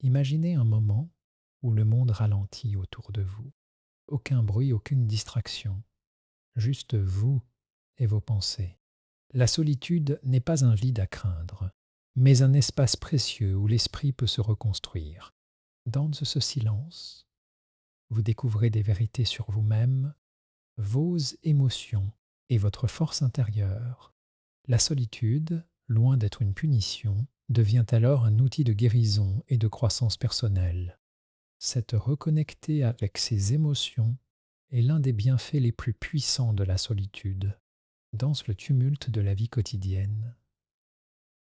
Imaginez un moment où le monde ralentit autour de vous. Aucun bruit, aucune distraction, juste vous et vos pensées. La solitude n'est pas un vide à craindre, mais un espace précieux où l'esprit peut se reconstruire. Dans ce silence, vous découvrez des vérités sur vous-même, vos émotions et votre force intérieure. La solitude, loin d'être une punition, devient alors un outil de guérison et de croissance personnelle. S'être reconnecté avec ses émotions est l'un des bienfaits les plus puissants de la solitude. Dans le tumulte de la vie quotidienne,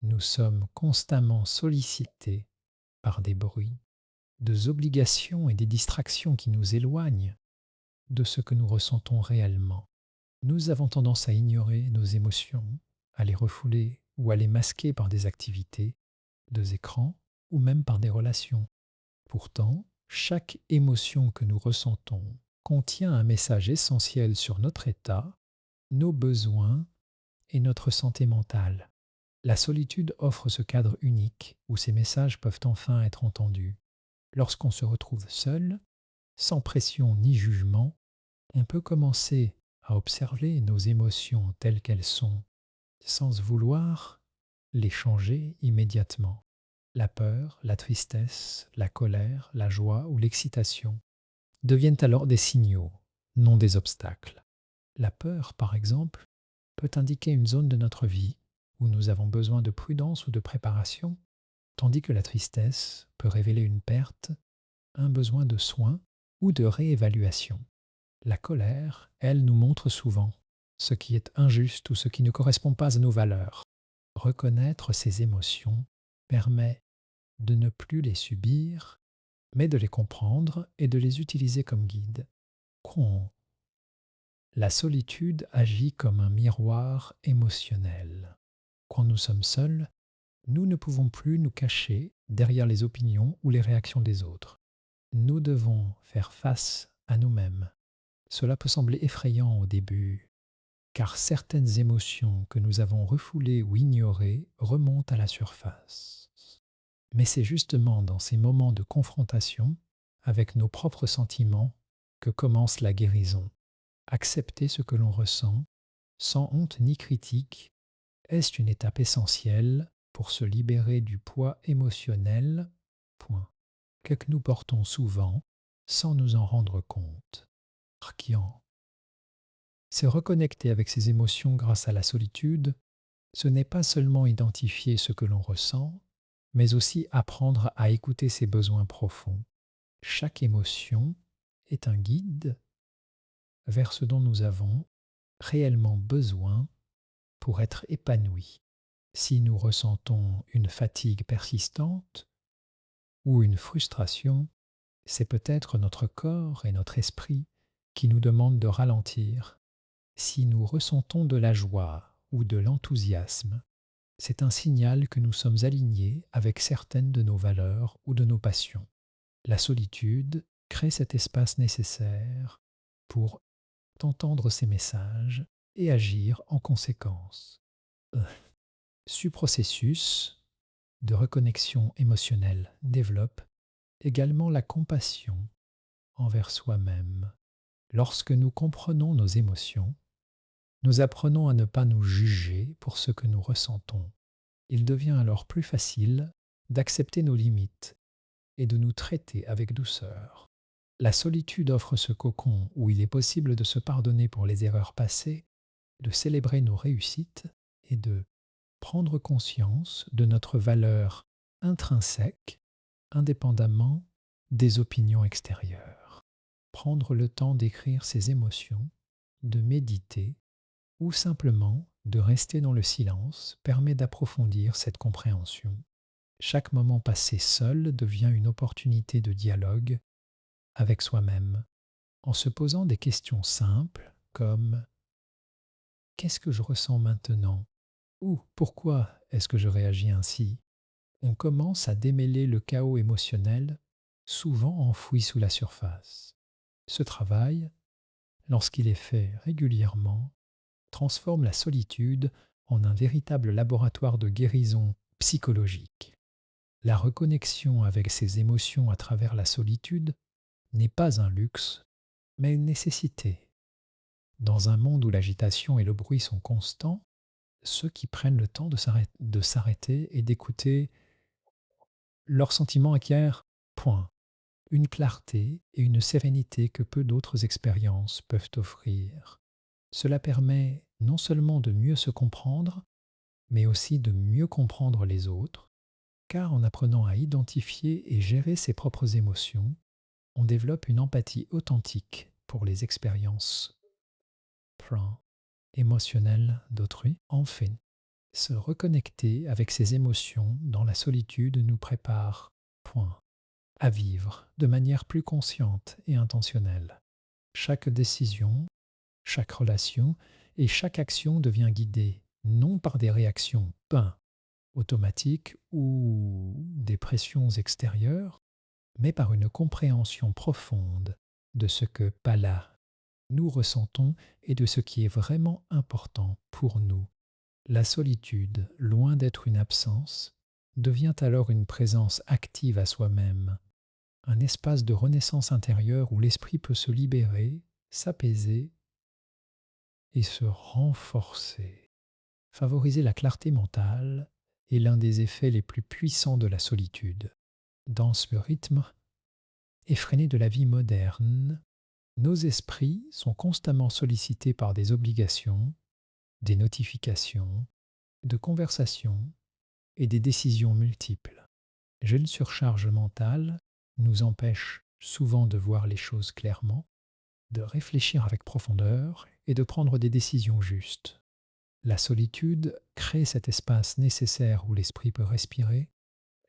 nous sommes constamment sollicités par des bruits, des obligations et des distractions qui nous éloignent de ce que nous ressentons réellement. Nous avons tendance à ignorer nos émotions, à les refouler ou à les masquer par des activités, des écrans ou même par des relations. Pourtant, chaque émotion que nous ressentons contient un message essentiel sur notre état, nos besoins et notre santé mentale. La solitude offre ce cadre unique où ces messages peuvent enfin être entendus. Lorsqu'on se retrouve seul, sans pression ni jugement, on peut commencer à observer nos émotions telles qu'elles sont, sans vouloir les changer immédiatement. La peur, la tristesse, la colère, la joie ou l'excitation deviennent alors des signaux, non des obstacles. La peur, par exemple, peut indiquer une zone de notre vie où nous avons besoin de prudence ou de préparation, tandis que la tristesse peut révéler une perte, un besoin de soins ou de réévaluation. La colère, elle, nous montre souvent ce qui est injuste ou ce qui ne correspond pas à nos valeurs. Reconnaître ces émotions permet de ne plus les subir, mais de les comprendre et de les utiliser comme guide. Quand la solitude agit comme un miroir émotionnel. Quand nous sommes seuls, nous ne pouvons plus nous cacher derrière les opinions ou les réactions des autres. Nous devons faire face à nous-mêmes. Cela peut sembler effrayant au début, car certaines émotions que nous avons refoulées ou ignorées remontent à la surface. Mais c'est justement dans ces moments de confrontation avec nos propres sentiments que commence la guérison. Accepter ce que l'on ressent, sans honte ni critique, est une étape essentielle pour se libérer du poids émotionnel, point, que nous portons souvent sans nous en rendre compte. Archian. Se reconnecter avec ses émotions grâce à la solitude, ce n'est pas seulement identifier ce que l'on ressent, mais aussi apprendre à écouter ses besoins profonds. Chaque émotion est un guide vers ce dont nous avons réellement besoin pour être épanouis. Si nous ressentons une fatigue persistante ou une frustration, c'est peut-être notre corps et notre esprit qui nous demandent de ralentir. Si nous ressentons de la joie ou de l'enthousiasme, c'est un signal que nous sommes alignés avec certaines de nos valeurs ou de nos passions. La solitude crée cet espace nécessaire pour entendre ces messages et agir en conséquence. Ce processus de reconnexion émotionnelle développe également la compassion envers soi-même. Lorsque nous comprenons nos émotions, nous apprenons à ne pas nous juger pour ce que nous ressentons. Il devient alors plus facile d'accepter nos limites et de nous traiter avec douceur. La solitude offre ce cocon où il est possible de se pardonner pour les erreurs passées, de célébrer nos réussites et de prendre conscience de notre valeur intrinsèque, indépendamment des opinions extérieures. Prendre le temps d'écrire ses émotions, de méditer ou simplement de rester dans le silence permet d'approfondir cette compréhension. Chaque moment passé seul devient une opportunité de dialogue avec soi-même, en se posant des questions simples comme qu'est-ce que je ressens maintenant ou pourquoi est-ce que je réagis ainsi. On commence à démêler le chaos émotionnel, souvent enfoui sous la surface. Ce travail, lorsqu'il est fait régulièrement, transforme la solitude en un véritable laboratoire de guérison psychologique. La reconnexion avec ses émotions à travers la solitude n'est pas un luxe, mais une nécessité. Dans un monde où l'agitation et le bruit sont constants, ceux qui prennent le temps de s'arrêter et d'écouter leurs sentiments acquièrent, point, une clarté et une sérénité que peu d'autres expériences peuvent offrir. Cela permet non seulement de mieux se comprendre, mais aussi de mieux comprendre les autres, car en apprenant à identifier et gérer ses propres émotions, on développe une empathie authentique pour les expériences point, émotionnelles d'autrui. Enfin, se reconnecter avec ses émotions dans la solitude nous prépare point, à vivre de manière plus consciente et intentionnelle. Chaque décision, chaque relation et chaque action devient guidée non par des réactions automatiques ou des pressions extérieures, mais par une compréhension profonde de ce que Pala nous ressentons et de ce qui est vraiment important pour nous. La solitude, loin d'être une absence, devient alors une présence active à soi-même, un espace de renaissance intérieure où l'esprit peut se libérer, s'apaiser et se renforcer. Favoriser la clarté mentale est l'un des effets les plus puissants de la solitude. Dans ce rythme effréné de la vie moderne, nos esprits sont constamment sollicités par des obligations, des notifications, de conversations et des décisions multiples. Une surcharge mentale nous empêche souvent de voir les choses clairement, de réfléchir avec profondeur et de prendre des décisions justes. La solitude crée cet espace nécessaire où l'esprit peut respirer,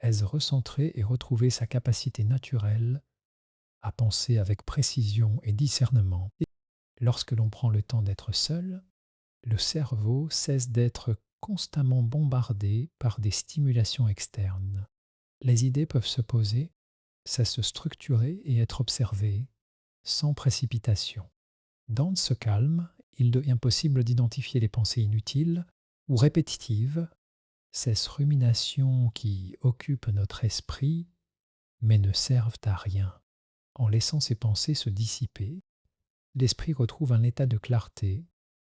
aise recentrer et retrouver sa capacité naturelle à penser avec précision et discernement. Et lorsque l'on prend le temps d'être seul, le cerveau cesse d'être constamment bombardé par des stimulations externes. Les idées peuvent se poser, se structurer et être observées, sans précipitation. Dans ce calme, il devient possible d'identifier les pensées inutiles ou répétitives, ces ruminations qui occupent notre esprit mais ne servent à rien. En laissant ces pensées se dissiper, l'esprit retrouve un état de clarté,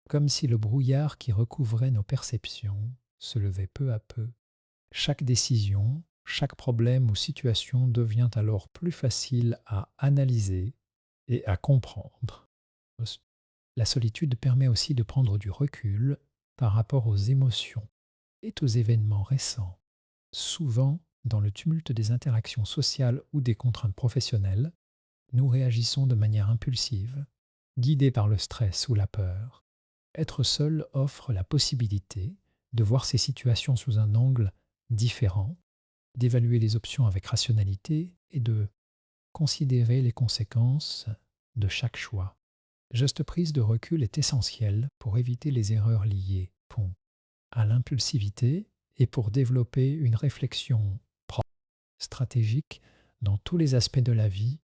comme si le brouillard qui recouvrait nos perceptions se levait peu à peu. Chaque décision, chaque problème ou situation devient alors plus facile à analyser et à comprendre. La solitude permet aussi de prendre du recul par rapport aux émotions et aux événements récents. Souvent, dans le tumulte des interactions sociales ou des contraintes professionnelles, nous réagissons de manière impulsive, guidés par le stress ou la peur. Être seul offre la possibilité de voir ces situations sous un angle différent, d'évaluer les options avec rationalité et de considérer les conséquences de chaque choix. Cette prise de recul est essentielle pour éviter les erreurs liées à l'impulsivité et pour développer une réflexion stratégique dans tous les aspects de la vie.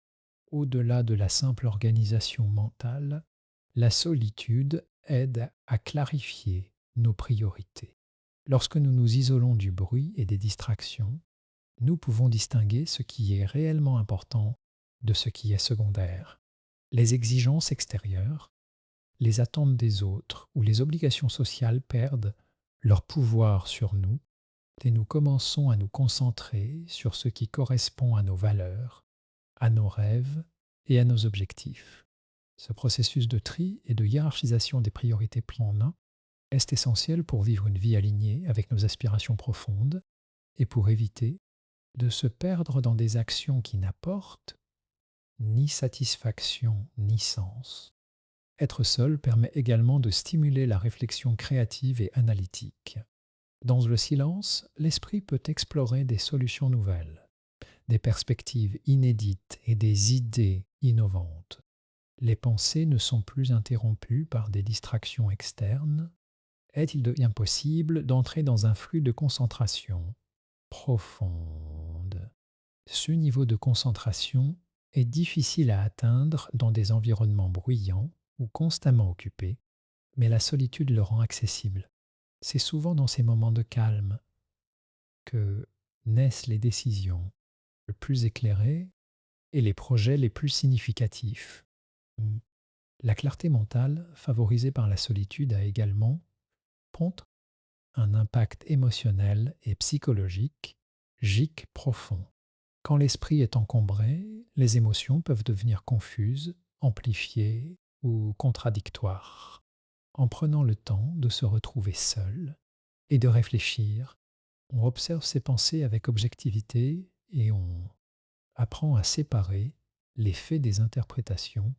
Au-delà de la simple organisation mentale, la solitude aide à clarifier nos priorités. Lorsque nous nous isolons du bruit et des distractions, nous pouvons distinguer ce qui est réellement important de ce qui est secondaire. Les exigences extérieures, les attentes des autres ou les obligations sociales perdent leur pouvoir sur nous et nous commençons à nous concentrer sur ce qui correspond à nos valeurs, à nos rêves et à nos objectifs. Ce processus de tri et de hiérarchisation des priorités plan en un est essentiel pour vivre une vie alignée avec nos aspirations profondes et pour éviter de se perdre dans des actions qui n'apportent ni satisfaction ni sens. Être seul permet également de stimuler la réflexion créative et analytique. Dans le silence, l'esprit peut explorer des solutions nouvelles, des perspectives inédites et des idées innovantes. Les pensées ne sont plus interrompues par des distractions externes et il devient possible d'entrer dans un flux de concentration profonde. Ce niveau de concentration est difficile à atteindre dans des environnements bruyants ou constamment occupés, mais la solitude le rend accessible. C'est souvent dans ces moments de calme que naissent les décisions les plus éclairées et les projets les plus significatifs. Mm. La clarté mentale, favorisée par la solitude, a également, ponte, un impact émotionnel et psychologique, gic profond. Quand l'esprit est encombré, les émotions peuvent devenir confuses, amplifiées ou contradictoires. En prenant le temps de se retrouver seul et de réfléchir, on observe ses pensées avec objectivité et on apprend à séparer les faits des interprétations,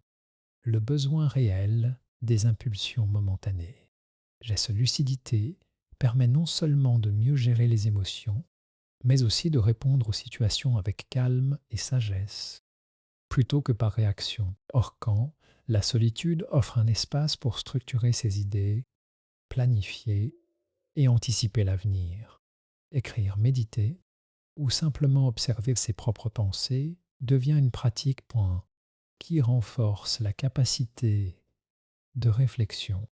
le besoin réel des impulsions momentanées. Cette lucidité permet non seulement de mieux gérer les émotions, mais aussi de répondre aux situations avec calme et sagesse, plutôt que par réaction. Or, quand la solitude offre un espace pour structurer ses idées, planifier et anticiper l'avenir. Écrire, méditer ou simplement observer ses propres pensées devient une pratique qui renforce la capacité de réflexion.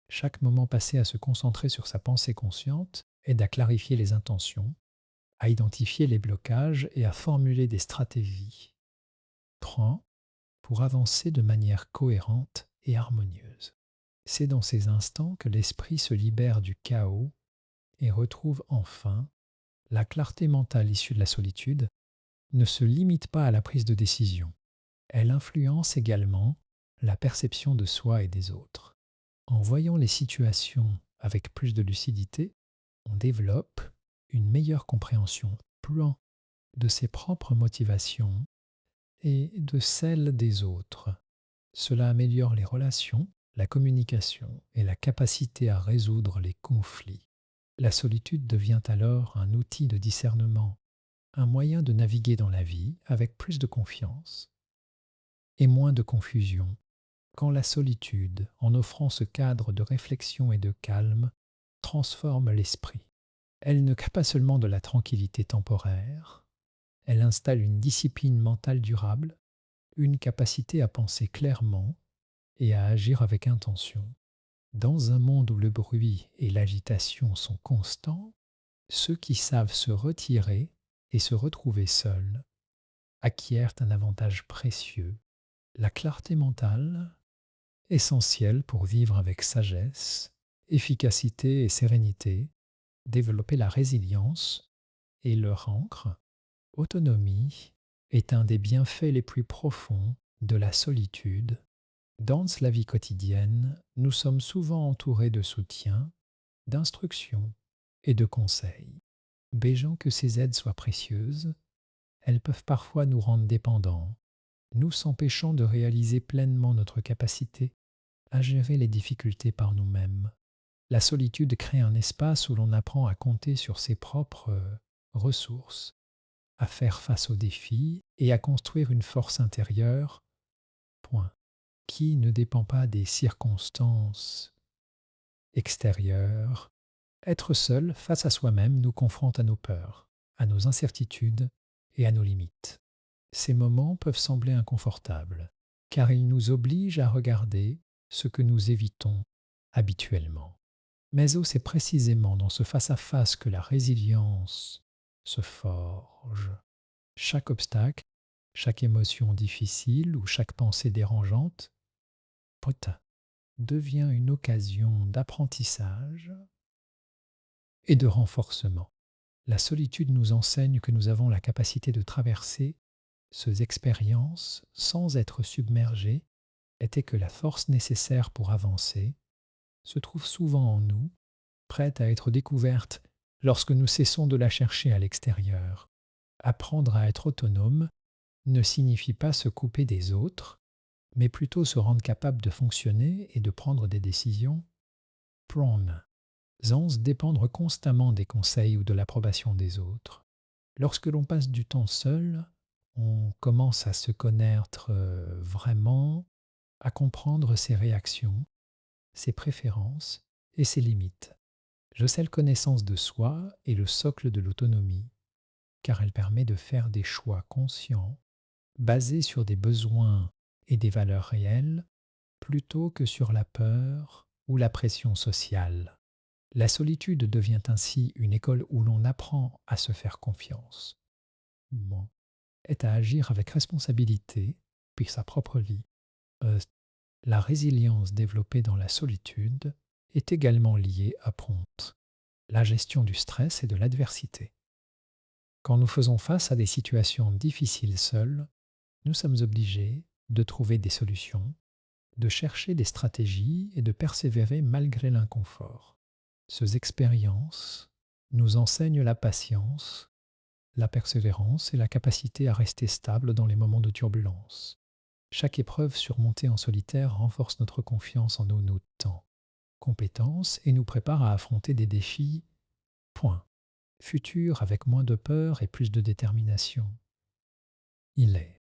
Chaque moment passé à se concentrer sur sa pensée consciente aide à clarifier les intentions, à identifier les blocages et à formuler des stratégies. Prend pour avancer de manière cohérente et harmonieuse. C'est dans ces instants que l'esprit se libère du chaos et retrouve enfin la clarté mentale issue de la solitude ne se limite pas à la prise de décision. Elle influence également la perception de soi et des autres. En voyant les situations avec plus de lucidité, on développe une meilleure compréhension plan de ses propres motivations et de celles des autres. Cela améliore les relations, la communication et la capacité à résoudre les conflits. La solitude devient alors un outil de discernement, un moyen de naviguer dans la vie avec plus de confiance et moins de confusion, quand la solitude, en offrant ce cadre de réflexion et de calme, transforme l'esprit. Elle ne crée pas seulement de la tranquillité temporaire, elle installe une discipline mentale durable, une capacité à penser clairement et à agir avec intention. Dans un monde où le bruit et l'agitation sont constants, ceux qui savent se retirer et se retrouver seuls acquièrent un avantage précieux, la clarté mentale, essentielle pour vivre avec sagesse, efficacité et sérénité, développer la résilience et leur ancre, autonomie, est un des bienfaits les plus profonds de la solitude. Dans la vie quotidienne, nous sommes souvent entourés de soutien, d'instructions et de conseils. Bégeant que ces aides soient précieuses, elles peuvent parfois nous rendre dépendants, nous empêchant de réaliser pleinement notre capacité à gérer les difficultés par nous-mêmes. La solitude crée un espace où l'on apprend à compter sur ses propres ressources, à faire face aux défis et à construire une force intérieure, point, qui ne dépend pas des circonstances extérieures. Être seul face à soi-même nous confronte à nos peurs, à nos incertitudes et à nos limites. Ces moments peuvent sembler inconfortables, car ils nous obligent à regarder ce que nous évitons habituellement. Mais c'est précisément dans ce face-à-face que la résilience se forge. Chaque obstacle, chaque émotion difficile ou chaque pensée dérangeante, devient une occasion d'apprentissage et de renforcement. La solitude nous enseigne que nous avons la capacité de traverser ces expériences sans être submergés et que la force nécessaire pour avancer se trouve souvent en nous, prête à être découverte lorsque nous cessons de la chercher à l'extérieur. Apprendre à être autonome ne signifie pas se couper des autres, mais plutôt se rendre capable de fonctionner et de prendre des décisions prone, sans dépendre constamment des conseils ou de l'approbation des autres. Lorsque l'on passe du temps seul, on commence à se connaître vraiment, à comprendre ses réactions, ses préférences et ses limites. Cette connaissance de soi est le socle de l'autonomie, car elle permet de faire des choix conscients, basés sur des besoins et des valeurs réelles, plutôt que sur la peur ou la pression sociale. La solitude devient ainsi une école où l'on apprend à se faire confiance, bon, est à agir avec responsabilité, puis sa propre vie. Euh, la résilience développée dans la solitude est également liée à Prompte, la gestion du stress et de l'adversité. Quand nous faisons face à des situations difficiles seuls, nous sommes obligés de trouver des solutions, de chercher des stratégies et de persévérer malgré l'inconfort. Ces expériences nous enseignent la patience, la persévérance et la capacité à rester stable dans les moments de turbulence. Chaque épreuve surmontée en solitaire renforce notre confiance en nos temps, compétences et nous prépare à affronter des défis, point, futurs avec moins de peur et plus de détermination. Il est